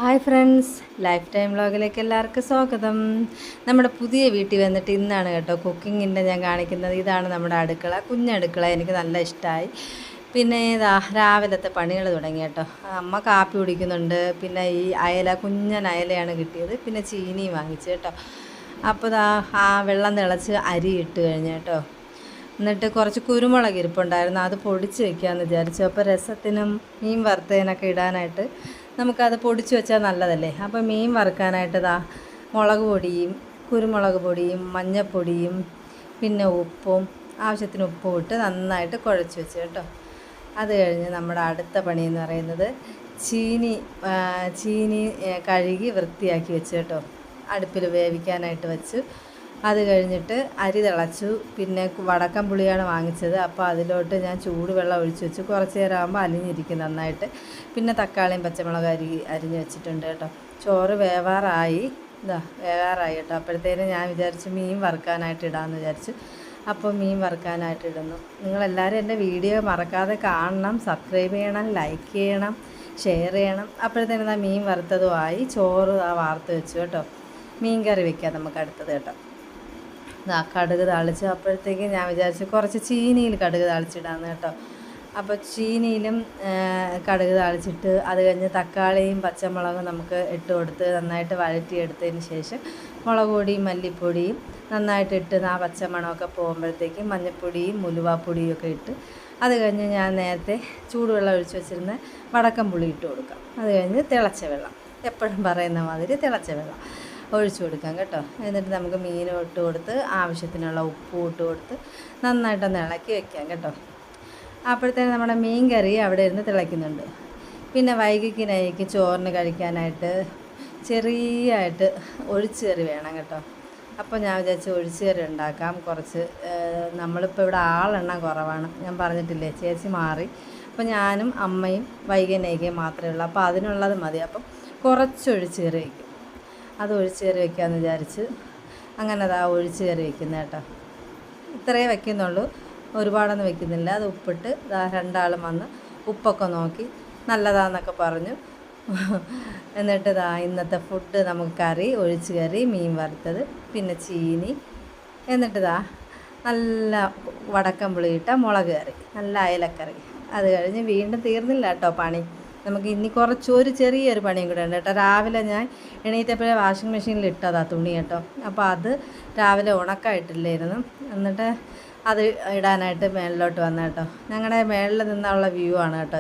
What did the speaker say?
Hi friends, life time വ്ളോഗിലേക്ക് എല്ലാവർക്കും സ്വാഗതം. നമ്മുടെ പുതിയ വീട്ടിൽ വന്നിട്ട് ഇന്നാണ് കേട്ടോ കുക്കിങ്ങിൻ്റെ ഞാൻ കാണിക്കുന്നത്. ഇതാണ് നമ്മുടെ അടുക്കള, കുഞ്ഞടുക്കള. എനിക്ക് നല്ല ഇഷ്ടമായി. പിന്നെ ഇതാ രാവിലത്തെ പണികൾ തുടങ്ങി കേട്ടോ. അമ്മ കാപ്പി കുടിക്കുന്നുണ്ട്. പിന്നെ ഈ അയല, കുഞ്ഞൻ അയലയാണ് കിട്ടിയത്. പിന്നെ ചീനി വാങ്ങിച്ചു കേട്ടോ. അപ്പോൾ ഇതാ ആ വെള്ളം തിളച്ച് അരി ഇട്ട് കഴിഞ്ഞു കേട്ടോ. എന്നിട്ട് കുറച്ച് കുരുമുളക് ഇരിപ്പുണ്ടായിരുന്നു, അത് പൊടിച്ച് വെക്കാമെന്ന് വിചാരിച്ചു. അപ്പോൾ രസത്തിനും മീൻ വറുത്തതിനൊക്കെ ഇടാനായിട്ട് നമുക്കത് പൊടിച്ച് വെച്ചാൽ നല്ലതല്ലേ. അപ്പോൾ മീൻ വറുക്കാനായിട്ട് ഇതാ മുളക് പൊടിയും കുരുമുളക് പൊടിയും മഞ്ഞൾപ്പൊടിയും പിന്നെ ഉപ്പും ആവശ്യത്തിന് ഉപ്പും ഇട്ട് നന്നായിട്ട് കുഴച്ച് വെച്ച് കേട്ടോ. അത് കഴിഞ്ഞ് നമ്മുടെ അടുത്ത പണി എന്ന് പറയുന്നത് ചീനി കഴുകി വൃത്തിയാക്കി വെച്ച് കേട്ടോ. അടുപ്പിൽ വേവിക്കാനായിട്ട് വെച്ച്. അത് കഴിഞ്ഞിട്ട് അരി തിളച്ചു. പിന്നെ വടക്കം പുളിയാണ് വാങ്ങിച്ചത്. അപ്പോൾ അതിലോട്ട് ഞാൻ ചൂടുവെള്ളം ഒഴിച്ച് വെച്ച് കുറച്ച് നേരം ആകുമ്പോൾ അലിഞ്ഞിരിക്കും നന്നായിട്ട്. പിന്നെ തക്കാളിയും പച്ചമുളക് അരിഞ്ഞ് വെച്ചിട്ടുണ്ട് കേട്ടോ. ചോറ് വേവാറായി കേട്ടോ. അപ്പോഴത്തേനും ഞാൻ വിചാരിച്ചു മീൻ വറുക്കാനായിട്ട് ഇടാമെന്ന് വിചാരിച്ചു. അപ്പോൾ മീൻ വറുക്കാനായിട്ട് ഇടുന്നു. നിങ്ങളെല്ലാവരും എൻ്റെ വീഡിയോ മറക്കാതെ കാണണം, സബ്സ്ക്രൈബ് ചെയ്യണം, ലൈക്ക് ചെയ്യണം, ഷെയർ ചെയ്യണം. അപ്പോഴത്തേനും മീൻ വറുത്തതുമായി. ചോറ് വാർത്ത് വെച്ചു കേട്ടോ. മീൻ കറി വയ്ക്കാം നമുക്ക് അടുത്തത് കേട്ടോ. കടുക് താളിച്ച്. അപ്പോഴത്തേക്ക് ഞാൻ വിചാരിച്ചു കുറച്ച് ചീനിയിൽ കടുക് താളിച്ചിടാന്ന് കേട്ടോ. അപ്പോൾ ചീനിയിലും കടുക് താളിച്ചിട്ട് അത് കഴിഞ്ഞ് തക്കാളിയും പച്ചമുളകും നമുക്ക് ഇട്ട് കൊടുത്ത് നന്നായിട്ട് വഴറ്റിയെടുത്തതിന് ശേഷം മുളക് പൊടിയും മല്ലിപ്പൊടിയും നന്നായിട്ട് ഇട്ട് ആ പച്ചമണമൊക്കെ പോകുമ്പോഴത്തേക്കും മഞ്ഞൾപ്പൊടിയും ഉലുവാപ്പൊടിയും ഒക്കെ ഇട്ട് അത് കഴിഞ്ഞ് ഞാൻ നേരത്തെ ചൂടുവെള്ളം ഒഴിച്ച് വെച്ചിരുന്ന വടക്കം പുളി ഇട്ട് കൊടുക്കാം. അത് കഴിഞ്ഞ് തിളച്ച വെള്ളം, എപ്പോഴും പറയുന്ന മാതിരി തിളച്ച വെള്ളം ഒഴിച്ചു കൊടുക്കാം കേട്ടോ. എന്നിട്ട് നമുക്ക് മീനും ഇട്ട് കൊടുത്ത് ആവശ്യത്തിനുള്ള ഉപ്പും ഇട്ട് കൊടുത്ത് നന്നായിട്ടൊന്ന് ഇളക്കി വെക്കാം കേട്ടോ. അപ്പോഴത്തേനും നമ്മുടെ മീൻ കറി അവിടെ ഇരുന്ന് തിളയ്ക്കുന്നുണ്ട്. പിന്നെ വൈകിക്കിനേക്ക് ചോറിന് കഴിക്കാനായിട്ട് ചെറിയായിട്ട് ഒഴിച്ചു കറി വേണം കേട്ടോ. അപ്പോൾ ഞാൻ വിചാരിച്ചു ഒഴിച്ചു കറി ഉണ്ടാക്കാം. കുറച്ച് നമ്മളിപ്പോൾ ഇവിടെ ആളെണ്ണം കുറവാണ്, ഞാൻ പറഞ്ഞിട്ടില്ലേ, ചേച്ചി മാറി. അപ്പോൾ ഞാനും അമ്മയും വൈകിനേക്ക് മാത്രമേ ഉള്ളൂ. അപ്പോൾ അതിനുള്ളത് മതി. അപ്പം കുറച്ച് ഒഴിച്ചു കറി വയ്ക്കും. അത് ഒഴിച്ച് കയറി വയ്ക്കാമെന്ന് വിചാരിച്ച് അങ്ങനെ അതാ ഒഴിച്ച് കയറി വയ്ക്കുന്നത് കേട്ടോ. ഇത്രയേ വയ്ക്കുന്നുള്ളൂ, ഒരുപാടൊന്നും വയ്ക്കുന്നില്ല. അത് ഉപ്പിട്ട് രണ്ടാളും വന്ന് ഉപ്പൊക്കെ നോക്കി നല്ലതാന്നൊക്കെ പറഞ്ഞു. എന്നിട്ട് ഇന്നത്തെ ഫുഡ് നമുക്ക് കറി, ഒഴിച്ച് കറി, മീൻ വറുത്തത്, പിന്നെ ചീനി, എന്നിട്ട് നല്ല വടക്കം പുളിയിട്ട മുളക് കറി, നല്ല അയലക്കറി. അത് കഴിഞ്ഞ് വീണ്ടും തീർന്നില്ല കേട്ടോ പണി. നമുക്ക് ഇനി ഒരു ചെറിയൊരു പണിയും കൂടെ ഉണ്ട് കേട്ടോ. രാവിലെ ഞാൻ എണീറ്റപ്പോഴേ വാഷിംഗ് മെഷീനിൽ ഇട്ടതാ തുണി കേട്ടോ. അപ്പോൾ അത് രാവിലെ ഉണക്കായിട്ടില്ലായിരുന്നു. എന്നിട്ട് അത് ഇടാനായിട്ട് മേളിലോട്ട് വന്ന കേട്ടോ. ഞങ്ങളുടെ മേളിൽ നിന്നുള്ള വ്യൂ ആണ് കേട്ടോ.